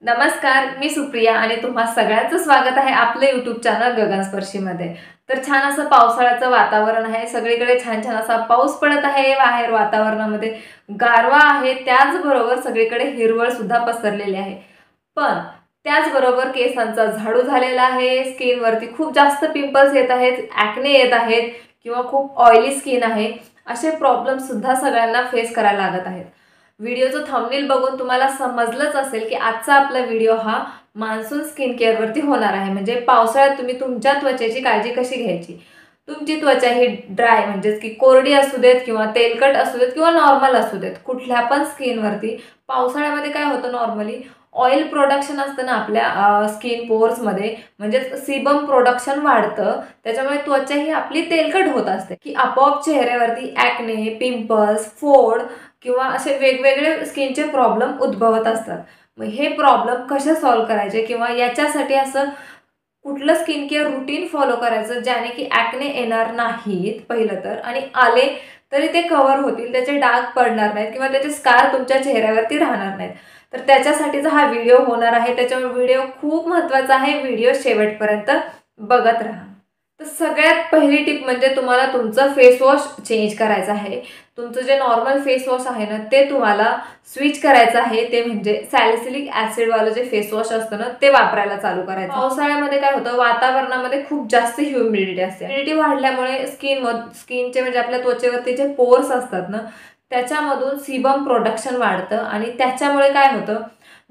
नमस्कार, मी सुप्रिया आणि तुम्हा सगळ्यांचं स्वागत आहे आपल्या YouTube चॅनल गगनस्पर्शीमध्ये। तर छान असं पावसाळ्याचं वातावरण आहे, सगळीकडे छान छान असा पाऊस पडत आहे। बाहेर वातावरणामध्ये गारवा आहे, त्याचबरोबर सगळीकडे हिरवळ सुद्धा पसरलेली आहे। पण त्याचबरोबर केसांचा झाडू झालेला आहे, स्किनवरती खूप जास्त पिंपल्स येत आहेत, ॲक्ने येत आहेत किंवा खूप ऑइली स्किन आहे, असे प्रॉब्लेम सुद्धा सगळ्यांना फेस करायला लागत आहेत। व्हिडिओचं थंबनेल बघून तुम्हाला समजलंच असेल की आजचा आपला व्हिडिओ हा मान्सून स्किन केअरवरती होणार आहे। म्हणजे पावसाळ्यात तुम्ही तुमच्या त्वचेची काळजी कशी घ्यायची। तुमची त्वचा ही ड्राय म्हणजेच की कोरडी असू देत किंवा तेलकट असू देत किंवा नॉर्मल असू देत, कुठल्या पण स्किनवरती पावसाळ्यामध्ये काय होतं नॉर्मली ऑइल प्रोडक्शन असतं ना आपल्या स्किन पोर्समध्ये, म्हणजे सीबम प्रोडक्शन वाढतं, त्याच्यामुळे त्वचा ही आपली तेलकट होत असते की आपोआप चेहऱ्यावरती ॲक्ने, पिंपल्स, फोड किंवा असे वेगवेगळे स्किनचे प्रॉब्लेम उद्भवत असतात। मग हे प्रॉब्लेम कसे सॉल्व्ह करायचे किंवा याच्यासाठी असं कुठलं स्किन केअर रूटीन फॉलो करायचं ज्याने की ॲक्ने येणार नाहीत पहिलं तर, आणि आले तरी ते कव्हर होतील, त्याचे डाग पडणार नाहीत किंवा त्याचे स्कार तुमच्या चेहऱ्यावरती राहणार नाहीत। तर त्याच्यासाठीचा हा व्हिडिओ होणार आहे, त्याच्यामुळे व्हिडिओ खूप महत्त्वाचा आहे, व्हिडिओ शेवटपर्यंत बघत राहा। तर सगळ्यात पहिली टिप म्हणजे तुम्हाला तुमचं फेस वॉश चेंज करायचं आहे। तुमचं जे नॉर्मल फेस वॉश आहे ना ते तुम्हाला स्विच करायचं आहे, ते म्हणजे सॅलिसिलिक ॲसिड वालं जे फेस वॉश असतं ना ते वापरायला चालू करायचं। पावसाळ्यामध्ये काय होतं, वातावरणामध्ये खूप जास्त ह्युमिडिटी असते, ह्युमिडिटी वाढल्यामुळे स्किनचे म्हणजे आपल्या त्वचेवरती जे पोर्स असतात ना त्याच्यामधून सीबम प्रोडक्शन वाढतं, आणि त्याच्यामुळे काय होतं,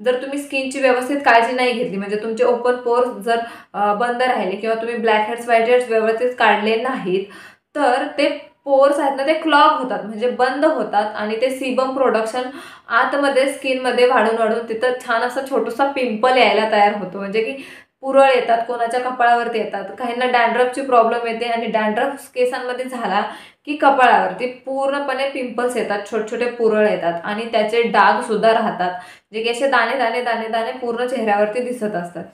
जर तुम्ही स्किनची व्यवस्थित काळजी नाही घेतली म्हणजे तुमचे ओपन पोर्स जर बंद राहिले किंवा तुम्ही ब्लॅक हेड्स व्हाईट हेड्स व्यवस्थित काढले नाहीत तर ते पोर्स आहेत ना ते क्लॉग होतात, म्हणजे बंद होतात, आणि ते सीबम प्रोडक्शन आतमध्ये स्किनमध्ये वाढून वाढून तिथं छान असा छोटासा पिंपल यायला तयार होतो। म्हणजे की पुरळ येतात, कोणाच्या कपाळावरती येतात, काहींना डॅन्ड्रफची प्रॉब्लेम येते, आणि डॅन्ड्रफ केसांमध्ये झाला की कपाळावरती पूर्णपणे पिंपल्स येतात, छोटे छोटे पुरळ येतात, आणि त्याचे डाग सुद्धा राहतात, जे की असे दाणे दाणे दाणे दाणे पूर्ण चेहऱ्यावरती दिसत असतात।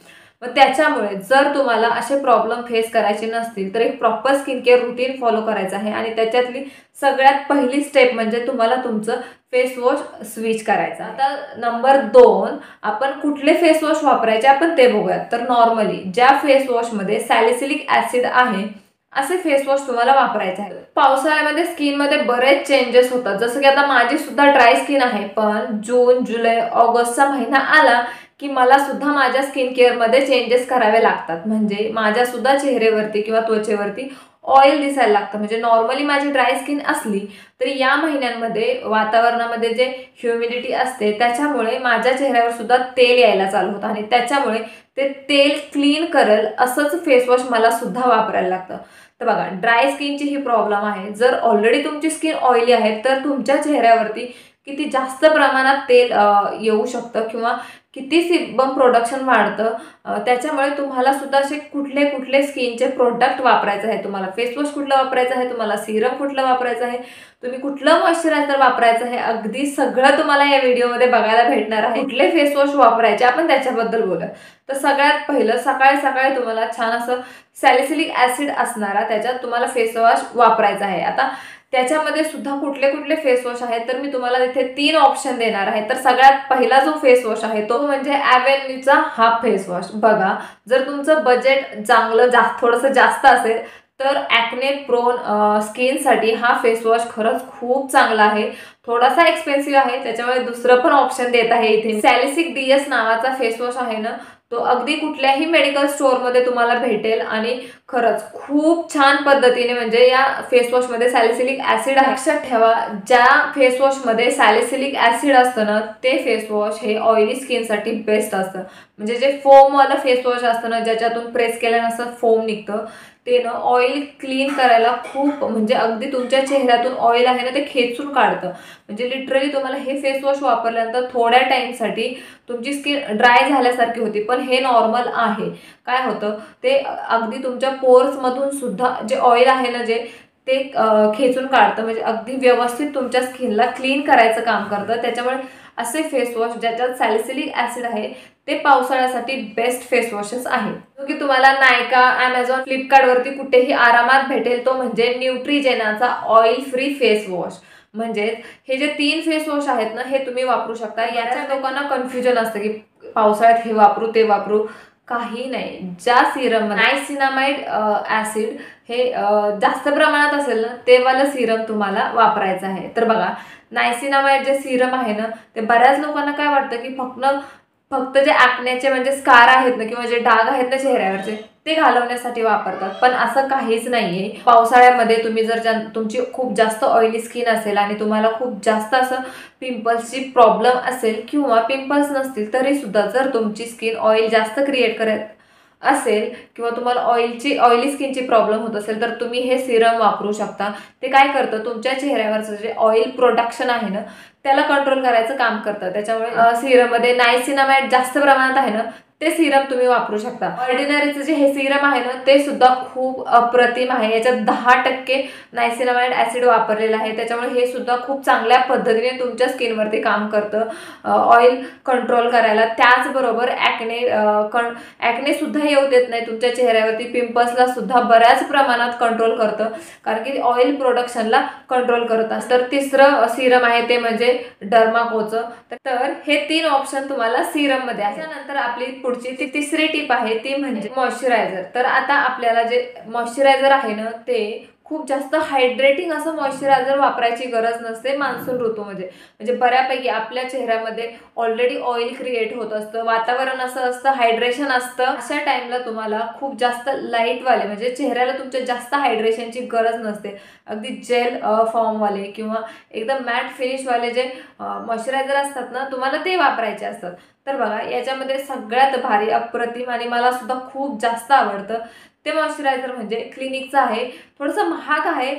मग त्याच्यामुळे जर तुम्हाला असे प्रॉब्लेम फेस करायचे नसतील तर एक proper skin care routine follow करायचं आहे, आणि त्याच्यातली सगळ्यात पहिली स्टेप म्हणजे तुम्हाला तुमचं फेस वॉश स्विच करायचं। आता नंबर 2, आपण कुठले फेस वॉश वापरायचे आपण ते बघूयात। तर नॉर्मली ज्या फेस वॉशमध्ये सॅलिसिलिक ॲसिड आहे असे फेस वॉश तुम्हाला वापरायचे आहे। पावसाळ्यामध्ये स्किनमध्ये बरेच चेंजेस होतात, जसं की आता माझी सुद्धा ड्राय स्किन आहे, पण जून जुलै ऑगस्टचा महिना आला की मला सुद्धा माझ्या स्किन केअरमध्ये चेंजेस करावे लागतात। म्हणजे माझ्या सुद्धा चेहऱ्यावरती किंवा त्वचेवरती ऑइल दिसायला लागतं। म्हणजे नॉर्मली माझी ड्राय स्किन असली तरी या महिन्यांमध्ये वातावरणामध्ये जे ह्युमिडिटी असते त्याच्यामुळे माझ्या चेहऱ्यावर सुद्धा तेल यायला चालू होतं, आणि त्याच्यामुळे ते तेल क्लीन करेल असंच फेस वॉश मला सुद्धा वापरायला लागतं। तर बघा, ड्राय स्किनची ही प्रॉब्लेम आहे, जर ऑलरेडी तुमची स्किन ऑइली आहे तर तुमच्या चेहऱ्यावरती किती जास्त प्रमाणात तेल येऊ शकतं किंवा किती सीबम प्रोडक्शन वाढतं, त्याच्यामुळे तुम्हाला सुद्धा असे कुठले कुठले स्किनचे प्रोडक्ट वापरायचं आहे, तुम्हाला फेस वॉश कुठलं वापरायचं आहे, तुम्हाला सिरम कुठलं वापरायचं आहे, तुम्ही कुठलं मॉइश्चरायझर वापरायचं आहे, अगदी सगळं तुम्हाला या व्हिडिओमध्ये बघायला भेटणार आहे। कुठले फेस वॉश वापरायचे आपण त्याच्याबद्दल बोलूया। तर सगळ्यात पहिलं सकाळी सकाळी तुम्हाला छान असं सॅलिसिलिक ॲसिड असणारा त्याच्यात तुम्हाला फेस वॉश वापरायचा आहे। आता त्याच्यामध्ये सुद्धा कुठले कुठले फेस वॉश आहेत तर मी तुम्हाला इथे 3 ऑप्शन देणार आहे। तर सगळ्यात पहिला जो फेस वॉश आहे तो म्हणजे ॲव्हेन्यूचा हा फेस वॉश। बघा, जर तुमचं बजेट चांगलं थोडंसं जास्त असेल तर ॲक्ने प्रोन स्किनसाठी हा फेस वॉश खरंच खूप चांगला आहे। थोडासा एक्सपेन्सिव्ह आहे, त्याच्यामुळे दुसरं पण ऑप्शन देत आहे इथे। सॅलिसिक DS नावाचा फेस वॉश आहे ना, तो अगदी कुठल्याही मेडिकल स्टोअरमध्ये तुम्हाला भेटेल, आणि खरंच खूप छान पद्धतीने म्हणजे या फेस वॉशमध्ये सॅलिसिलिक ॲसिड आहे। लक्षात ठेवा, ज्या फेस वॉशमध्ये सॅलिसिलिक ॲसिड असतं ना ते फेस वॉश हे ऑइली स्किनसाठी बेस्ट असतं। म्हणजे जे फोमवालं फेस वॉश असतं ना, ज्याच्यातून प्रेस केल्यानंतर फोम निघतं, ते ना ऑइल क्लीन करायला खूप म्हणजे अगदी तुमच्या चेहऱ्यातून ऑइल आहे ना ते खेचून काढतं। म्हणजे लिटरली तुम्हाला हे फेस वॉश वापरल्यानंतर थोड्या टाईमसाठी तुमची स्किन ड्राय झाल्यासारखी होती, पण हे नॉर्मल आहे। काय होतं, ते अगदी तुमच्या पोर्समधून सुद्धा जे ऑइल आहे ना ते खेचून काढतं, म्हणजे अगदी व्यवस्थित तुमच्या स्किनला क्लीन करायचं काम करतं। त्याच्यामुळे असे फेस वॉश ज्याच्यात सॅलिसिलिक ॲसिड आहे ते पावसाळ्यासाठी बेस्ट फेस वॉशेस आहेत, जो की तुम्हाला नायका, ॲमेझॉन, फ्लिपकार्टवरती कुठेही आरामात भेटेल। तो म्हणजे न्यूट्रिजेनाचा ऑइल फ्री फेस वॉश। म्हणजे हे जे 3 फेस वॉश आहेत ना हे तुम्ही वापरू शकता। याच्या लोकांना कन्फ्युजन असतं की पावसाळ्यात हे वापरू ते वापरू, काही नाही. ज्या सिरम नायसिनामाइड ॲसिड हे जास्त प्रमाणात असेल ना ते वाला सिरम तुम्हाला वापरायचं आहे. तर बघा, नायसिनामाइड जे सिरम आहे ना ते बऱ्याच लोकांना काय वाटतं की फक्त जे ॲक्नेचे म्हणजे स्कार आहेत ना किंवा जे डाग आहेत ना चेहऱ्यावरचे ते घालवण्यासाठी वापरतात, पण असं काहीच नाहीये. पावसाळ्यामध्ये तुम्ही जर तुमची खूप जास्त ऑइली स्किन असेल आणि तुम्हाला खूप जास्त असं पिंपल्सची प्रॉब्लेम असेल किंवा पिंपल्स नसतील तरी सुद्धा जर तुमची स्किन ऑइल जास्त क्रिएट करत असेल किंवा तुम्हाला ऑइली स्किनची प्रॉब्लेम होत असेल तर तुम्ही हे सिरम वापरू शकता. ते काय करतं, तुमच्या चेहऱ्यावरचं जे ऑइल प्रोडक्शन आहे ना त्याला कंट्रोल करायचं काम करतं. त्याच्यामुळे सिरममध्ये नायसिनामाइड जास्त प्रमाणात आहे ना ते सिरम तुम्ही वापरू शकता. ऑर्डिनरीचं जे हे सिरम आहे ना ते सुद्धा खूप अप्रतिम आहे. याच्यात 10% नायसिनामाइड ॲसिड वापरलेलं आहे. त्याच्यामुळे हे सुद्धा खूप चांगल्या पद्धतीने तुमच्या स्किनवरती काम करतं ऑइल कंट्रोल करायला. त्याचबरोबर ॲक्ने सुद्धा येऊ देत नाही तुमच्या चेहऱ्यावरती. पिंपल्सला सुद्धा बऱ्याच प्रमाणात कंट्रोल करतं, कारण की ऑइल प्रोडक्शनला कंट्रोल करत असतं. तर तिसरं सिरम आहे ते म्हणजे डर्माकोचं. तर हे 3 ऑप्शन तुम्हाला सिरम मध्ये आहे. त्यानंतर आपली पुढची तिसरी टिप आहे ती म्हणजे मॉइश्चरायझर. तर आता आपल्याला जे मॉइश्चरायझर आहे ना ते खूप जास्त हायड्रेटिंग असं मॉइश्चरायझर वापरायची गरज नसते मान्सून ऋतूमध्ये. म्हणजे बऱ्यापैकी आपल्या चेहऱ्यामध्ये ऑलरेडी ऑइल क्रिएट होत असतं, वातावरण असं असतं, हायड्रेशन असतं. अशा टाइमला तुम्हाला खूप जास्त लाईटवाले म्हणजे चेहऱ्याला तुमच्या जास्त हायड्रेशनची गरज नसते. अगदी जेल फॉर्मवाले किंवा एकदम मॅट फिनिशवाले जे मॉइश्चरायझर असतात ना तुम्हाला ते वापरायचे असतात. तर बघा, याच्यामध्ये सगळ्यात भारी अप्रतिम आणि मला सुद्धा खूप जास्त आवडतं ते मॉइश्चरायझर म्हणजे क्लिनिकचं आहे. थोडंसं महाग आहे,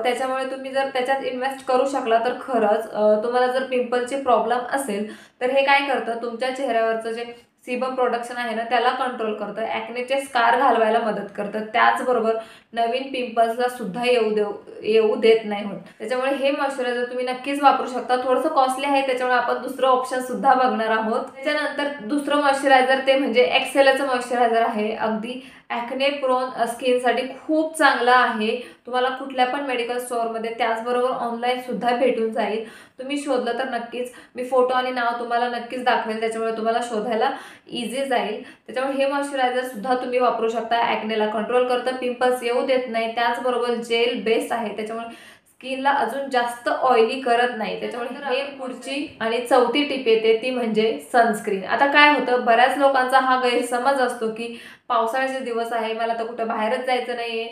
त्याच्यामुळे तुम्ही जर त्याच्यात इन्व्हेस्ट करू शकला तर खरंच. तुम्हाला जर पिंपलची प्रॉब्लेम असेल तर हे काय करतं, तुमच्या चेहऱ्यावरचं जे सीबम प्रोडक्शन आहे ना त्याला कंट्रोल करतं, ॲक्नेचे स्कार घालवायला मदत करतं. त्याचबरोबर नवीन पिंपल्सला सुद्धा येऊ देत नाही होत. त्याच्यामुळे हे मॉइश्चरायझर तुम्ही नक्कीच वापरू शकता. थोडंसं कॉस्टली आहे, त्याच्यामुळे आपण दुसरं ऑप्शन सुद्धा बघणार आहोत. त्याच्यानंतर दुसरं मॉइश्चरायझर ते म्हणजे एक्सेलचं मॉइश्चरायझर आहे. अगदी ॲक्ने प्रोन स्किनसाठी खूप चांगलं आहे. तुम्हाला कुठल्या पण मेडिकल स्टोअरमध्ये त्याचबरोबर ऑनलाईन सुद्धा भेटून जाईल. तुम्ही शोधलं तर नक्कीच मी फोटो आणि नाव तुम्हाला नक्कीच दाखवेल, त्याच्यामुळे तुम्हाला शोधायला इझी जाईल. त्याच्यामुळे हे मॉइश्चरायझर सुद्धा तुम्ही वापरू शकता. ॲक्नेला कंट्रोल करतं, पिंपल्स येऊ देत नाही. त्याचबरोबर जेल बेस्ड आहे, त्याच्यामुळे स्किनला अजून जास्त ऑइली करत नाही. त्याच्यामुळे हे पुढची आणि चौथी टिप येते ती म्हणजे सनस्क्रीन. आता काय होतं, बऱ्याच लोकांचा हा गैरसमज असतो की पावसाळ्याचे दिवस आहे, मला तर कुठं बाहेरच जायचं नाहीये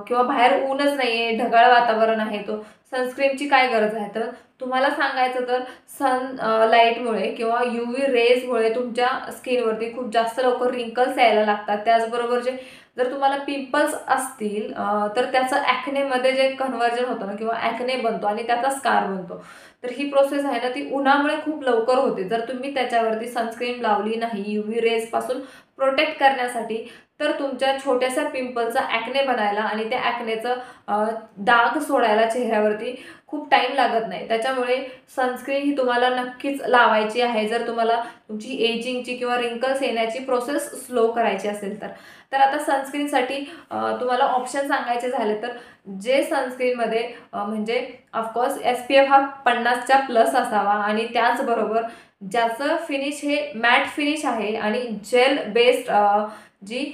किंवा बाहेर ऊनच नाहीये, ढगाळ वातावरण आहे, तो सनस्क्रीनची काय गरज आहे. तर तुम्हाला सांगायचं तर सन लाईटमुळे किंवा UV रेजमुळे तुमच्या स्किनवरती खूप जास्त लवकर रिंकल्स यायला लागतात. त्याचबरोबर जर तुम्हाला पिंपल्स असतील तर त्याचं ॲक्नेमध्ये जे कन्व्हर्जन होतं ना किंवा ॲक्ने बनतो आणि त्याचा स्कार बनतो. तर ही प्रोसेस आहे ना ती उन्हामुळे खूप लवकर होते. जर तुम्ही त्याच्यावरती सनस्क्रीन लावली नाही UV रेजपासून प्रोटेक्ट करण्यासाठी तर तुमच्या छोट्याशा पिंपलचा ॲक्ने बनायला आणि त्या ॲक्नेचं डाग सोडायला चेहऱ्यावरती खूप टाईम लागत नाही. त्याच्यामुळे सनस्क्रीन ही तुम्हाला नक्कीच लावायची आहे जर तुम्हाला तुमची एजिंगची किंवा रिंकल्स येण्याची प्रोसेस स्लो करायची असेल तर. तर आता सनस्क्रीनसाठी तुम्हाला ऑप्शन सांगायचे झाले तर जे सनस्क्रीनमध्ये म्हणजे ऑफकोर्स SPF हा 50च्या प्लस असावा आणि त्याचबरोबर ज्याचं फिनिश हे मॅट फिनिश आहे आणि जेल बेस्ड जी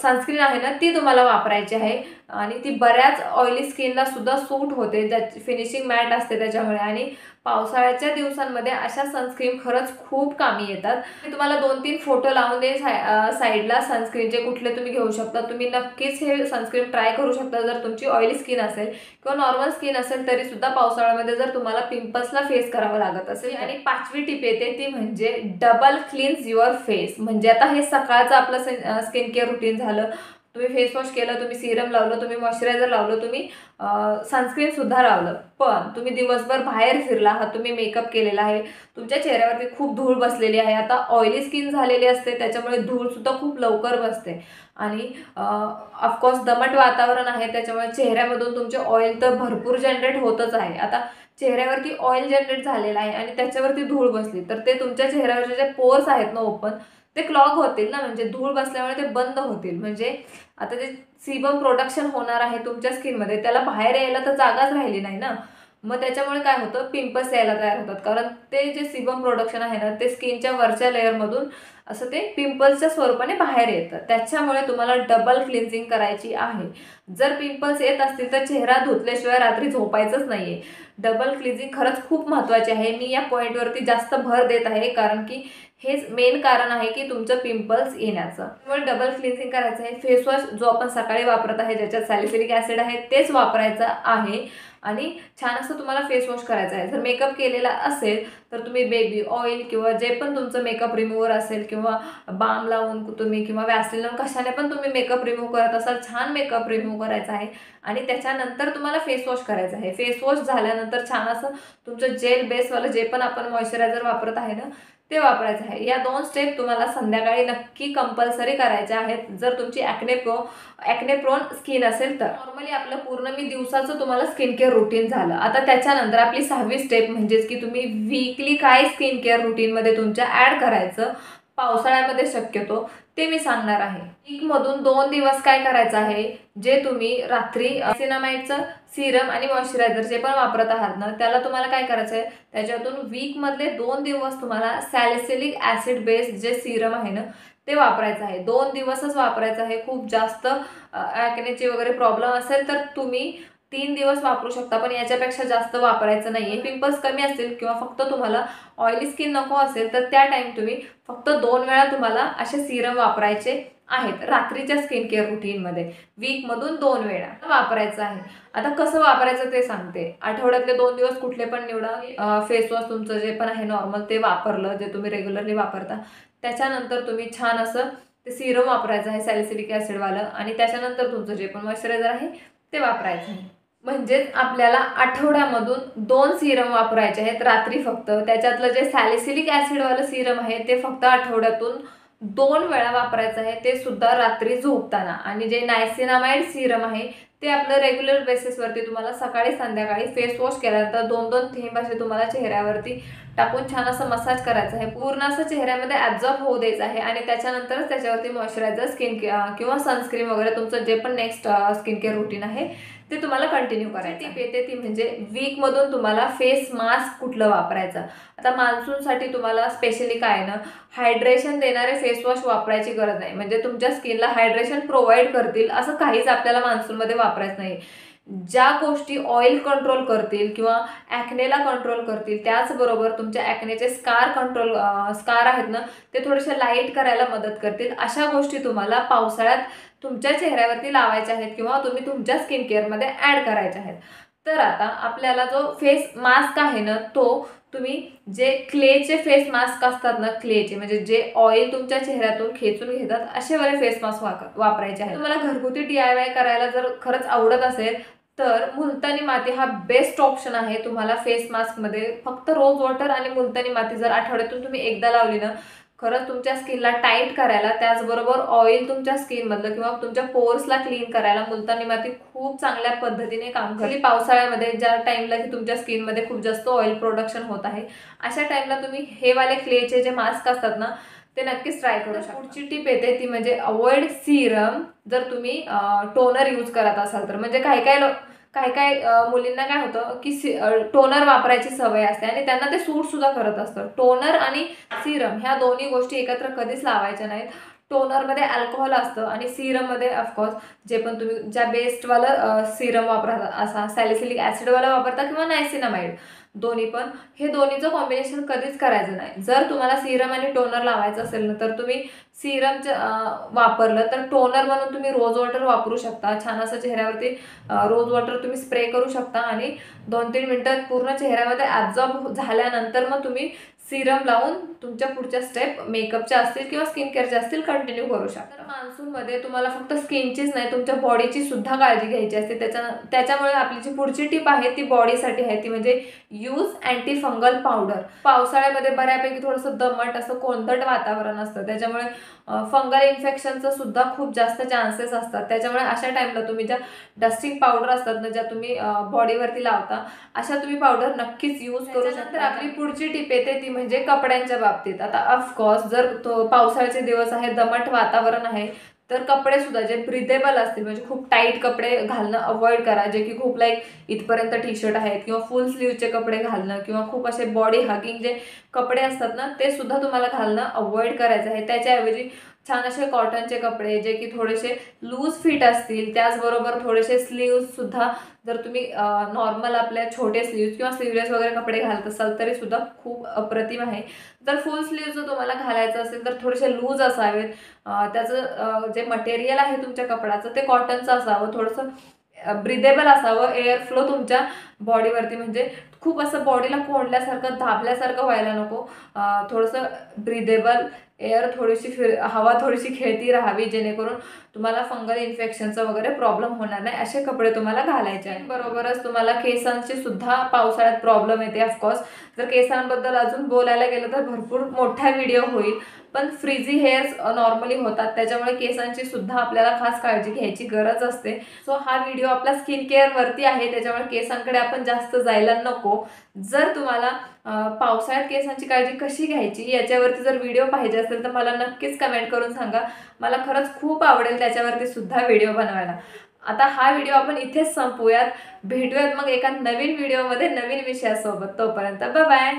सनस्क्रीन आहे ना ती तुम्हाला वापरायची आहे आणि ती बऱ्याच ऑइली स्किनला सुद्धा सूट होते, ज्याची फिनिशिंग मॅट असते त्याच्यामुळे. आणि पावसाळ्याच्या दिवसांमध्ये अशा सनस्क्रीन खरंच खूप कामी येतात. मी तुम्हाला 2-3 फोटो लावून दे साईडला सनस्क्रीनचे कुठले तुम्ही घेऊ शकता. तुम्ही नक्कीच हे सनस्क्रीन ट्राय करू शकता जर तुमची ऑइली स्किन असेल किंवा नॉर्मल स्किन असेल तरी सुद्धा पावसाळ्यामध्ये जर तुम्हाला पिंपल्सला फेस करावं लागत असेल. आणि 5वी टिप येते ती म्हणजे डबल क्लीन्स युअर फेस. म्हणजे आता हे सकाळचं आपलं स्किन केअर रुटीन झालं, तुम्ही फेस वॉश केलं, तुम्ही सिरम लावलं, तुम्ही मॉइश्चरायझर लावलं, तुम्ही सनस्क्रीन सुद्धा लावलं, पण तुम्ही दिवसभर बाहेर फिरला आहात, तुम्ही मेकअप केलेला आहे, तुमच्या चेहऱ्यावरती खूप धूळ बसलेली आहे. आता ऑइली स्किन झालेली असते त्याच्यामुळे धूळ सुद्धा खूप लवकर बसते आणि ऑफकोर्स दमट वातावरण आहे त्याच्यामुळे चेहऱ्यामधून तुमचे ऑइल तर भरपूर जनरेट होतच आहे. आता चेहऱ्यावरती ऑइल जनरेट झालेलं आहे आणि त्याच्यावरती धूळ बसली तर ते तुमच्या चेहऱ्यावरचे जे पोर्स आहेत ना ओपन ते क्लॉग होतील ना, म्हणजे धूळ बसल्यामुळे ते बंद होतील. म्हणजे आता जे सीबम प्रोडक्शन होणार आहे तुमच्या स्किनमध्ये त्याला बाहेर यायला तर जागाच राहिली नाही ना. मग त्याच्यामुळे काय होतं, पिंपल्स यायला तयार होतात. कारण ते जे सीबम प्रोडक्शन आहे ना, ते स्किनच्या वरच्या लेअरमधून असं ते पिंपल्सच्या स्वरूपाने बाहेर येतं. त्याच्यामुळे तुम्हाला डबल क्लिन्झिंग करायची आहे. जर पिंपल्स येत असतील तर चेहरा धुतल्याशिवाय रात्री झोपायचंच नाहीये. डबल क्लिन्झिंग खरंच खूप महत्त्वाची आहे. मी या पॉईंटवरती जास्त भर देत आहे, कारण की हेच मेन कारण आहे की तुमचं पिंपल्स येण्याचं. त्यामुळे डबल क्लिन्झिंग करायचं आहे. फेसवॉश जो आपण सकाळी वापरत आहे, ज्याच्यात सॅलिसिलिक ॲसिड आहे, तेच वापरायचं आहे आणि छान असं तुम्हाला फेसवॉश करायचं आहे. जर मेकअप केलेला असेल तर तुम्ही बेबी ऑइल किंवा जे पण तुमचं मेकअप रिमूव्हर असेल किंवा बाम लावून तुम्ही किंवा वॅसलीन लावून कशाने पण तुम्ही मेकअप रिमूव्ह करत असाल, छान मेकअप रिमूव्ह करायचा आहे आणि त्याच्यानंतर तुम्हाला फेसवॉश करायचं आहे. फेसवॉश झाल्यानंतर छान असं तुमचं जेल बेसवालं जे पण आपण मॉइश्चरायझर वापरत आहे ना, ते वापरायचं आहे. या 2 स्टेप तुम्हाला संध्याकाळी नक्की कंपल्सरी करायच्या आहेत, जर तुमची ॲक्ने प्रोन स्किन असेल तर. नॉर्मली आपलं पूर्ण मी दिवसाचं तुम्हाला स्किन केअर रुटीन झालं. आता त्याच्यानंतर आपली 6वी स्टेप म्हणजेच की तुम्ही वीकली काय स्किन केअर रुटीनमध्ये तुमच्या ॲड करायचं पावसाळ्यामध्ये शक्यतो, ते मी सांगणार आहे. वीकमधून 2 दिवस काय करायचं आहे, जे तुम्ही रात्री सिनामाइडचं सिरम आणि मॉइश्चरायझर जे पण वापरत आहात ना, त्याला तुम्हाला काय करायचं आहे, त्याच्यातून वीकमधले 2 दिवस तुम्हाला सॅलिसिलिक ॲसिड बेस्ड जे सिरम आहे ना, ते वापरायचं आहे. 2 दिवसच वापरायचं आहे. खूप जास्त ॲक्नेचे वगैरे प्रॉब्लेम असेल तर तुम्ही 3 दिवस वापरू शकता, पण याच्यापेक्षा जास्त वापरायचं नाहीये. पिंपल्स कमी असतील किंवा फक्त तुम्हाला ऑइली स्किन नको असेल तर त्या टाइम तुम्ही फक्त 2 वेळा तुम्हाला असे सिरम वापरायचे आहेत रात्रीच्या स्किन केअर रुटीनमध्ये. वीकमधून 2 वेळा वापरायचं आहे. आता कसं वापरायचं ते सांगते. आठवड्यातले 2 दिवस कुठले पण निवडा. फेसवॉश तुमचं जे पण आहे नॉर्मल ते वापरलं, जे तुम्ही रेग्युलरली वापरता. त्याच्यानंतर तुम्ही छान असं ते सिरम वापरायचं आहे सॅलिसिलिक ॲसिडवालं आणि त्याच्यानंतर तुमचं जे पण मॉइश्चरायझर आहे ते वापरायचं आहे. म्हणजेच आपल्याला आठवड्यामधून 2 सिरम वापरायचे आहेत रात्री फक्त. त्याच्यातलं जे सॅलिसिलिक ॲसिडवालं सिरम आहे ते फक्त आठवड्यातून 2 वेळा वापरायचं आहे, ते सुद्धा रात्री झोपताना. आणि जे नायसिनामाइड सिरम आहे ते आपलं रेग्युलर बेसिसवरती तुम्हाला सकाळी संध्याकाळी फेस वॉश केल्यानंतर 2-2 थेंब असे तुम्हाला चेहऱ्यावरती टाकून छान असं मसाज करायचं आहे. पूर्ण असं चेहऱ्यामध्ये ॲब्झॉर्ब होऊ द्यायचं आहे आणि त्याच्यानंतरच त्याच्यावरती मॉइश्चरायझर, स्किन किंवा सनस्क्रीन वगैरे तुमचं जे पण नेक्स्ट स्किन केअर रुटीन आहे ते तुम्हाला कंटिन्यू करायचं. टिप येते ती म्हणजे वीकमधून तुम्हाला फेस मास्क कुठलं वापरायचं. आता मान्सूनसाठी तुम्हाला स्पेशली काय ना, हायड्रेशन देणारे फेस वॉश वापरायची गरज नाही. म्हणजे तुमच्या स्किनला हायड्रेशन प्रोव्हाइड करतील असं काहीच आपल्याला मान्सूनमध्ये वापरायचं नाही. ज्या गोष्टी ऑइल कंट्रोल करतील किंवा ॲक्नेला कंट्रोल करतील, त्याचबरोबर तुमच्या ॲक्नेचे स्कार आहेत ना, ते थोडेसे लाईट करायला मदत करतील, अशा गोष्टी तुम्हाला पावसाळ्यात तुमच्या चेहऱ्यावरती लावायच्या आहेत किंवा तुम्ही तुमच्या स्किन केअरमध्ये ॲड करायच्या आहेत. तर आता आपल्याला जो फेस मास्क आहे ना, तो तुम्ही जे क्लेचे फेस मास्क असतात ना, क्लेचे म्हणजे जे ऑइल तुमच्या चेहऱ्यातून खेचून घेतात, असे वाले फेस मास्क वापरायचे आहेत. तुम्हाला घरगुती DIY करायला जर खरंच आवडत असेल तर मुलतानी माती हा बेस्ट ऑप्शन आहे तुम्हाला फेस मास्कमध्ये. फक्त रोज वॉटर आणि मुलतानी माती जर आठवड्यातून तुम्ही एकदा लावली ना, खरंच तुमच्या स्किनला टाईट करायला, त्याचबरोबर ऑइल तुमच्या स्किनमधलं किंवा तुमच्या पोर्सला क्लीन करायला मुलतानी माती खूप चांगल्या पद्धतीने काम करते. पावसाळ्यामध्ये ज्या टाईमला की तुमच्या स्किनमध्ये खूप जास्त ऑइल प्रोडक्शन होत आहे, अशा टाईमला तुम्ही हे वाले क्लेचे जे मास्क असतात ना, ते नक्कीच ट्राय करू शकता. पुढची टिप येते ती म्हणजे अवॉइड सिरम जर तुम्ही टोनर यूज करत असाल तर. म्हणजे काही मुलींना काय होतं की टोनर वापरायची सवय असते आणि त्यांना ते सूट सुद्धा करत असतं. टोनर आणि सिरम ह्या दोन्ही गोष्टी एकत्र कधीच लावायच्या नाहीत. टोनरमध्ये अल्कोहोल असतं आणि सिरममध्ये ऑफकोर्स जे पण तुम्ही ज्या बेस्टवालं सिरम वापरता, असा सॅलिसिलिक ॲसिडवाला वापरता किंवा नायसिनामाइड, दोन्ही पण, हे दोन्हीचं कॉम्बिनेशन कधीच करायचं नाही. जर तुम्हाला सिरम आणि टोनर लावायचं असेल ना, तर तुम्ही सिरमचं वापरलं तर टोनर म्हणून तुम्ही रोज वॉटर वापरू शकता. छान असं चेहऱ्यावरती रोज वॉटर तुम्ही स्प्रे करू शकता आणि 2-3 मिनिटात पूर्ण चेहऱ्यामध्ये ॲब्झॉर्ब झाल्यानंतर मग तुम्ही सिरम लावून तुमच्या पुढच्या स्टेप मेकअपच्या असतील किंवा स्किन केअरच्या असतील कंटिन्यू करू शकता. तर मान्सूनमध्ये तुम्हाला फक्त स्किनचीच नाही, तुमच्या बॉडीची सुद्धा काळजी घ्यायची असते. त्याच्यामुळे आपली जी पुढची टिप आहे ती बॉडीसाठी आहे, ती म्हणजे यूज अँटी फंगल पावडर. पावसाळ्यामध्ये बऱ्यापैकी थोडंसं दमट असं कोंदट वातावरण असतं, त्याच्यामुळे फंगल इन्फेक्शनचं सुद्धा खूप जास्त चान्सेस असतात. त्याच्यामुळे अशा टाईमला तुम्ही ज्या डस्टिंग पावडर असतात ना, ज्या तुम्ही बॉडीवरती लावता, अशा तुम्ही पावडर नक्कीच यूज करू शकता. तर आपली पुढची टिप येते ती म्हणजे कपड्यांच्या बाबतीत. आता ऑफकोर्स जर पावसाळ्याचे दिवस आहे, दमट वातावरण आहे, तर कपडे सुद्धा जे ब्रिदेबल असतील, म्हणजे खूप टाईट कपडे घालणं अवॉइड करा, जे की खूप लाईक इथपर्यंत टी शर्ट आहेत किंवा फुल स्लीवचे कपडे घालणं किंवा खूप असे बॉडी हगिंग जे कपडे असतात ना, ते सुद्धा तुम्हाला घालणं अवॉइड करायचं आहे. त्याच्याऐवजी छान असे कॉटनचे कपडे जे की थोडेसे लूज फिट असतील, त्याचबरोबर थोडेसे स्लीव्स सुद्धा जर तुम्ही नॉर्मल आपल्या छोटे स्लीव्स किंवा स्लीवलेस वगैरे कपडे घालत असाल तरी सुद्धा खूप अप्रतिम आहे. जर फुल स्लीव्ह जर तुम्हाला घालायचं असेल तर थोडेसे लूज असावेत. त्याचं जे मटेरियल आहे तुमच्या कपड्याचं ते कॉटनचं असावं, थोडंसं ब्रिदेबल असावं, एअर फ्लो तुमच्या बॉडीवरती, म्हणजे खूप असं बॉडीला कोंडल्यासारखं दाबल्यासारखं व्हायला नको. थोडंसं ब्रिदेबल एअर, थोडीशी हवा थोडीशी खेळती राहावी, जेणेकरून तुम्हाला फंगल इन्फेक्शनचा वगैरे प्रॉब्लेम होणार नाही, असे कपडे तुम्हाला घालायचे आहे. बरोबरच तुम्हाला केसांची सुद्धा पावसाळ्यात प्रॉब्लेम येते ऑफकोर्स. जर केसांबद्दल अजून बोलायला गेलं तर भरपूर मोठा व्हिडिओ होईल, पण फ्रीझी हेअर्स नॉर्मली होतात, त्याच्यामुळे केसांची सुद्धा आपल्याला खास काळजी घ्यायची गरज असते. सो हा व्हिडिओ आपला स्किन केअरवरती आहे, त्याच्यामुळे केसांकडे आपण जास्त जायला नको. जर तुम्हाला पावसाळ्यात केसांची काळजी कशी घ्यायची याच्यावरती जर व्हिडिओ पाहिजे असेल तर मला नक्कीच कमेंट करून सांगा. मला खरंच खूप आवडेल त्याच्यावरती सुद्धा व्हिडिओ बनवायला. आता हा व्हिडिओ आपण इथेच संपवूयात. भेटूयात मग एका नवीन व्हिडिओमध्ये नवीन विषयासोबत. तोपर्यंत बाय बाय.